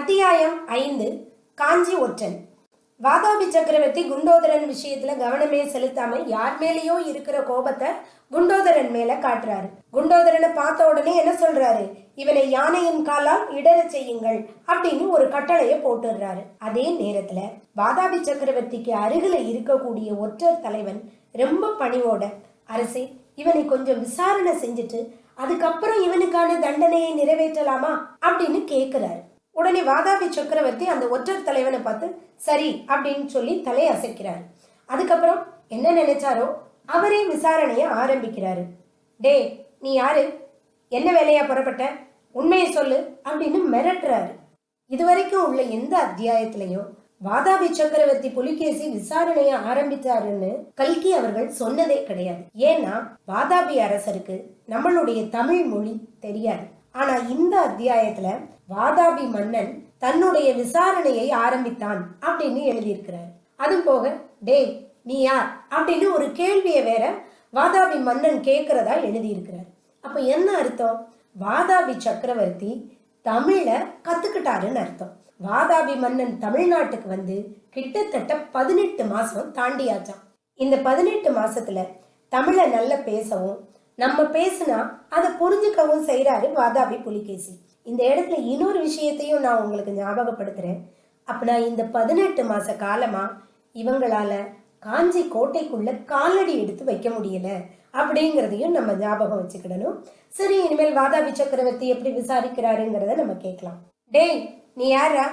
அத்தியாயம் 5. காஞ்சி ஒற்றன். வாதாபி சக்கரவர்த்தி குண்டோதரன் விஷயத்துல கவனமே செலுத்தாம யார் மேலேயோ இருக்கிற கோபத்தை குண்டோதரன் மேல காட்டுறாரு. குண்டோதரனை பார்த்த உடனே என்ன சொல்றாரு? இவனை யானையின் காலால் இடற செய்யுங்கள் அப்படின்னு ஒரு கட்டளைய போட்டுடுறாரு. அதே நேரத்துல வாதாபி சக்கரவர்த்திக்கு அருகில இருக்கக்கூடிய ஒற்றர் தலைவன் ரொம்ப பணிவோட, அரசே, இவனை கொஞ்சம் விசாரணை செஞ்சுட்டு அதுக்கப்புறம் இவனுக்கான தண்டனையை நிறைவேற்றலாமா அப்படின்னு கேட்கிறாரு. உடனே வாதாபி சக்கரவர்த்தி அந்த ஒற்றர் தலைவனை பார்த்து சரி அப்படின்னு சொல்லி தலையை அசைக்கிறாரு. அதுக்கப்புறம் என்ன நினைச்சாரோ அவரே விசாரணைய ஆரம்பிக்கிறாரு. டே, நீ யாரு? என்ன வேலையா புறப்பட்ட? உண்மையை சொல்லு அப்படின்னு மிரட்டுறாரு. இதுவரைக்கும் உள்ள எந்த அத்தியாயத்திலையும் வாதாபி சக்கரவர்த்தி புலிகேசி விசாரணைய ஆரம்பிச்சாருன்னு கல்கி அவர்கள் சொன்னதே கிடையாது. ஏன்னா வாதாபி அரசருக்கு நம்மளுடைய தமிழ் மொழி தெரியாது. ஆனா இந்த அத்தியாயத்துல வாதாபி மன்னன் தன்னுடைய விசாரணையை ஆரம்பித்தான் அப்படின்னு எழுதியிருக்கிறார். அது போக டே, நீ யார் அப்படின்னு ஒரு கேள்வியை வேற வாதாபி மன்னன் கேட்கிறதா எழுதியிருக்கிறார். அப்ப என்ன அர்த்தம்? வாதாபி சக்கரவர்த்தி தமிழ கத்துக்கிட்டாருன்னு அர்த்தம். வாதாபி மன்னன் தமிழ்நாட்டுக்கு வந்து கிட்டத்தட்ட 18 மாசம் தாண்டியாச்சான். இந்த 18 மாசத்துல தமிழ நல்லா பேசவும் நம்ம பேசினா அதை புரிஞ்சுக்கவும் செய்யறாரு வாதாபி புலிகேசி. இந்த இடத்துல இன்னொரு விஷயத்தையும் நான் உங்களுக்கு ஞாபகப்படுத்துறேன். அப்படின்னா இந்த 18 மாச காலமா இவங்களால காஞ்சி கோட்டைக்குள்ள காலடி எடுத்து வைக்க முடியல அப்படிங்கிறதையும் நம்ம ஞாபகம் வச்சுக்கிடணும். சரி, இனிமேல் வாதாபி சக்கரவர்த்தி எப்படி விசாரிக்கிறாருங்கிறத நம்ம கேட்கலாம். டேய், நீ யாரா?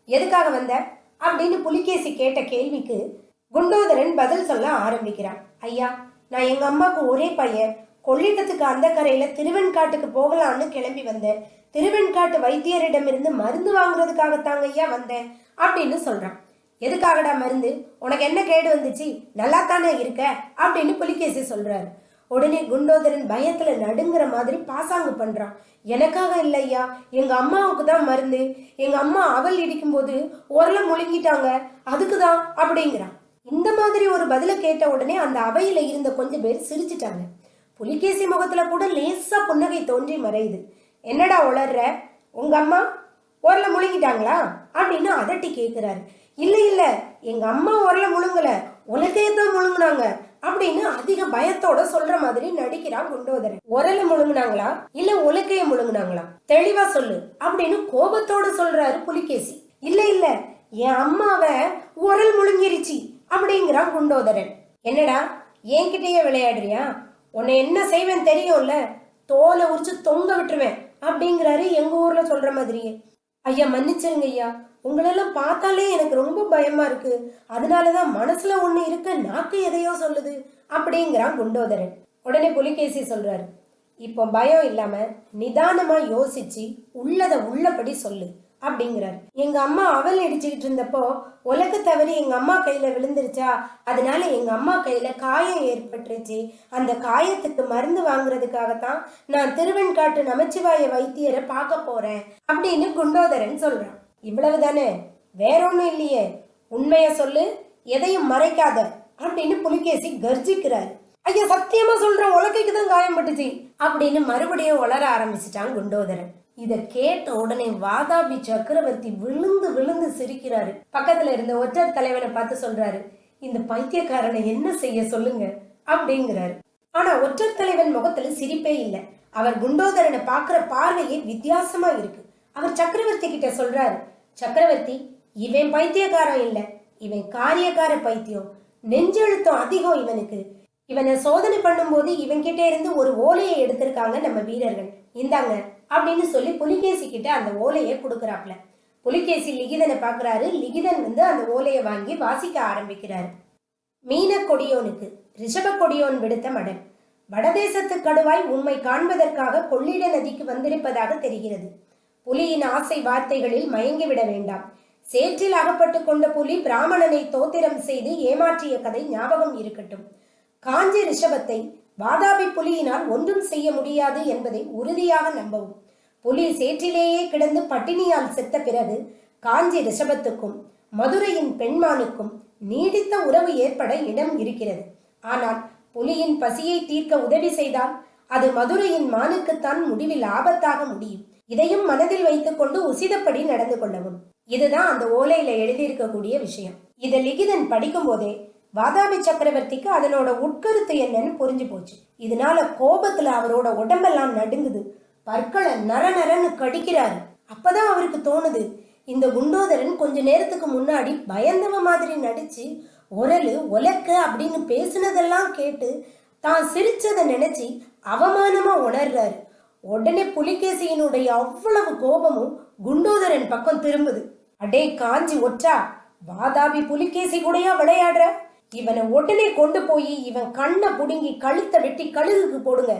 எதுக்காக வந்த அப்படின்னு புலிகேசி கேட்ட கேள்விக்கு குண்டோதரன் பதில் சொல்ல ஆரம்பிக்கிறான். ஐயா, நான் எங்க அம்மாவுக்கு ஒரே பையன். கொள்ளிடத்துக்கு அந்த கரையில திருவெண்காட்டுக்கு போகலான்னு கிளம்பி வந்தேன். திருவெண்காட்டு வைத்தியரிடமிருந்து மருந்து வாங்குறதுக்காகத்தாங்க ஐயா வந்தேன் அப்படின்னு சொல்றான். எதுக்காகடா மருந்து? உனக்கு என்ன கேடு வந்துச்சு? நல்லா தானே இருக்க அப்படின்னு புலிகேசி சொல்றாரு. உடனே குண்டோதரன் பயத்துல நடுங்கிற மாதிரி பாசாங்கு பண்றான். எனக்காக இல்லையா, எங்க அம்மாவுக்கு தான் மருந்து. எங்க அம்மா அவல் இடிக்கும் போது உரல முழுங்கிட்டாங்க, அதுக்குதான் அப்படிங்கிறான். இந்த மாதிரி ஒரு பதில கேட்ட உடனே அந்த அவையில இருந்த கொஞ்சம் பேர் சிரிச்சுட்டாங்க. புலிகேசி முகத்துல கூட லேசா புன்னகை தோன்றி மறையுது. என்னடா உளர்ற? உங்க அம்மா உரல முழுங்கிட்டாங்களா அப்படின்னு அதட்டி கேட்கிறாரு. இல்ல இல்ல, எங்க அம்மா உரல முழுங்கல, உலகையே தான் முழுங்கினாங்க அப்படின்னு அதிக பயத்தோட சொல்ற மாதிரி நடிக்கிறான் குண்டோதரன். உரல முழுங்கினாங்களா இல்ல உலகைய முழுங்கினாங்களா? தெளிவா சொல்லு அப்படின்னு கோபத்தோட சொல்றாரு புலிகேசி. இல்ல இல்ல, என் அம்மாவை உரல் முழுங்கிருச்சு அப்படிங்கிறான் குண்டோதரன். என்னடா என்கிட்டயே விளையாடுறியா? உன்னை என்ன செய்வேன் தெரியும்ல, தோலை உரிச்சு தொங்க விட்டுருவேன் அப்படிங்கிறாரு எங்க ஊர்ல சொல்ற மாதிரியே. ஐயா மன்னிச்சிருங்க ஐயா, உங்களெல்லாம் பார்த்தாலே எனக்கு ரொம்ப பயமா இருக்கு. அதனாலதான் மனசுல ஒண்ணு இருக்கு, நாக்கு எதையோ சொல்லுது அப்படிங்கிறான் குண்டோதரன். உடனே புலிகேசி சொல்றாரு, இப்போ பயம் இல்லாம நிதானமா யோசிச்சு உள்ளத உள்ளபடி சொல்லு அப்படிங்கிறாரு. எங்க அம்மா அவல் இடிச்சுக்கிட்டு இருந்தப்போ உலக தவறி எங்க அம்மா கையில விழுந்துருச்சா, அதனால எங்க அம்மா கையில காயம் ஏற்பட்டுருச்சு. அந்த காயத்துக்கு மருந்து வாங்குறதுக்காகத்தான் நான் திருவெண்காட்டு நமச்சிவாய வைத்தியரை பார்க்க போறேன் அப்படின்னு குண்டோதரன் சொல்றான். இவ்வளவுதானே, வேற ஒண்ணும் இல்லையே, உண்மைய சொல்லு, எதையும் மறைக்காத அப்படின்னு புலிகேசி கர்ஜிக்கிறாரு. ஐயா சத்தியமா சொல்றேன், உலகைக்கு தான் காயம் பட்டுச்சு அப்படின்னு மறுபடியும் வளர ஆரம்பிச்சிட்டான் குண்டோதரன். இத கேட்ட உடனே வாதாபி சக்கரவர்த்தி விழுந்து விழுந்து சிரிக்கிறாரு. பக்கத்துல இருந்த ஒற்றர் தலைவனை பார்த்து சொல்றாரு, இந்த பைத்தியக்காரனை என்ன செய்ய சொல்லுங்க அப்படிங்கிறாரு. ஆனா ஒற்றர் தலைவன் முகத்துல சிரிப்பே இல்லை. அவர் குண்டோதரனை பாக்குற பார்வையே வித்தியாசமா இருக்கு. அவர் சக்கரவர்த்தி கிட்ட சொல்றாரு, சக்கரவர்த்தி, இவன் பைத்தியக்காரன் இல்ல, இவன் காரியக்கார பைத்தியம். நெஞ்செழுத்தம் அதிகம் இவனுக்கு. இவனை சோதனை பண்ணும் போது இவன் கிட்ட இருந்து ஒரு ஓலையை எடுத்திருக்காங்க நம்ம வீரர்கள், இந்தாங்க அப்படின்னு சொல்லி புலிகேசி கிட்ட அந்த ஓலையை கொடுக்கறாப்ல. புலிகேசி லிகிதனை பாக்குறாரு. லிகிதன் அந்த ஓலையை வாங்கி வாசிக்க ஆரம்பிக்கிறாரு. மீன கொடியோனுக்கு ரிஷப கொடியோன் விடுத்த மடன். வடதேசத்து கடுவாய் உம்மை காண்பதற்காக கொள்ளிட நதிக்கு வந்திருப்பதாக தெரிகிறது. புலியின் ஆசை வார்த்தைகளில் மயங்கிவிட வேண்டாம். சேற்றில் அகப்பட்டு கொண்ட புலி பிராமணனை தோத்திரம் செய்து ஏமாற்றிய கதை ஞாபகம் இருக்கட்டும். காஞ்சி ரிஷபத்தை வாதாபி புலியினால் ஒன்றும் செய்ய முடியாது என்பதை உறுதியாக நம்பவும். புலி சேற்றிலேயே கிடந்து பட்டினியால் செத்த பிறகு காஞ்சி ரிஷபத்துக்கும் மதுரையின் பெண்மானுக்கும் நீடித்த உறவு ஏற்பட இடம் இருக்கிறது. ஆனால் புலியின் பசியை தீர்க்க உதவி செய்தால் அது மதுரையின் மானுக்குத்தான் முடிவில் ஆபத்தாக முடியும். இதையும் மனதில் வைத்துக் கொண்டு உசிதப்படி நடந்து கொள்ளவும். இதுதான் அந்த ஓலையில எழுதியிருக்கக்கூடிய விஷயம். இத லிகிதன் படிக்கும் போதே வாதாபி சக்கரவர்த்திக்கு அதனோட உட்கருத்து என்னன்னு புரிஞ்சு போச்சு. இதனால கோபத்துல அவரோட உடம்பெல்லாம் நடுங்குது, பற்களை நரநரன்னு கடிக்கிறாரு. அப்பதான் அவருக்கு தோணுது, இந்த குண்டோதரன் கொஞ்ச நேரத்துக்கு முன்னாடி பயந்தவ மாதிரி நடிச்சு உரலு ஒலக்க அப்படின்னு பேசுனதெல்லாம் கேட்டு தான் சிரிச்சதை நினைச்சு அவமானமா உணர்றாரு. உடனே புலிகேசியினுடைய அவ்வளவு கோபமும் குண்டோதரன் பக்கம் திரும்புது. அடே காஞ்சி ஒற்றா, வாதாபி புலிகேசி கூடயா விளையாடுற? இவனை உடனே கொண்டு போய் இவன் கண்ணை புடுங்கி கழுத்தை வெட்டி கழுகுக்கு போடுங்க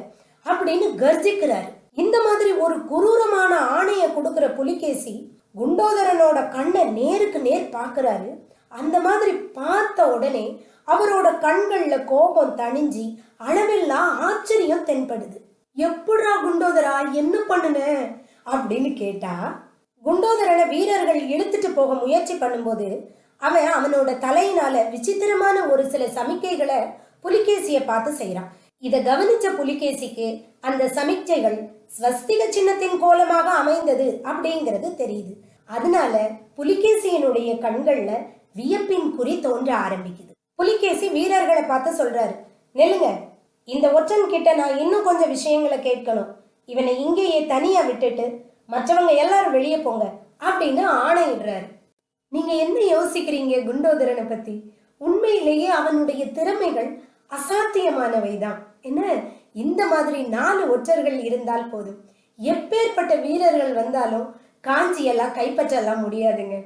அப்படின்னு கர்ஜிக்கிறாரு. இந்த மாதிரி ஒரு குரூரமான ஆணைய கொடுக்கிற புலிகேசி குண்டோதரனோட கண்ணை நேருக்கு நேர் பாக்குறாரு. அந்த மாதிரி பார்த்த உடனே அவரோட கண்கள்ல கோபம் தணிஞ்சி அளவெல்லாம் ஆச்சரியம் தென்படுது. எப்படா குண்டோதரா, என்ன பண்ணுன அப்படின்னு கேட்டா, குண்டோதரனை வீரர்கள் இழுத்துட்டு போக முயற்சி பண்ணும்போது அவன் அவனோட தலையினால விசித்திரமான ஒரு சில சமிக்கைகளை புலிகேசிய பார்த்து செய்யறான். இத கவனிச்ச புலிகேசிக்கு அந்த சமிக்கைகள் ஸ்வஸ்திக சின்னத்தின் கோலமாக அமைந்தது அப்படிங்கிறது தெரியுது. அதனால புலிகேசியினுடைய கண்கள்ல வியப்பின் குறி தோன்ற ஆரம்பிக்குது. புலிகேசி வீரர்களை பார்த்து சொல்றாரு, நெல்லுங்க, இந்த ஒற்றன் கிட்ட நான் இன்னும் கொஞ்சம் விஷயங்களை கேட்கணும். இவனை இங்கேயே தனியா விட்டுட்டு மற்றவங்க எல்லாரும் வெளியே போங்க அப்படின்னு ஆணையிடுறாரு. நீங்க என்ன யோசிக்கிறீங்க குண்டோதரனை பத்தி? உண்மையிலேயே அவனுடைய திறமைகள் அசாத்தியமானவைதான். என்ன, இந்த மாதிரி 4 ஒற்றர்கள் இருந்தால் போதும், எப்பேற்பட்ட வீரர்கள் வந்தாலும் காஞ்சியெல்லாம் கைப்பற்றலாம் முடியாதுங்க.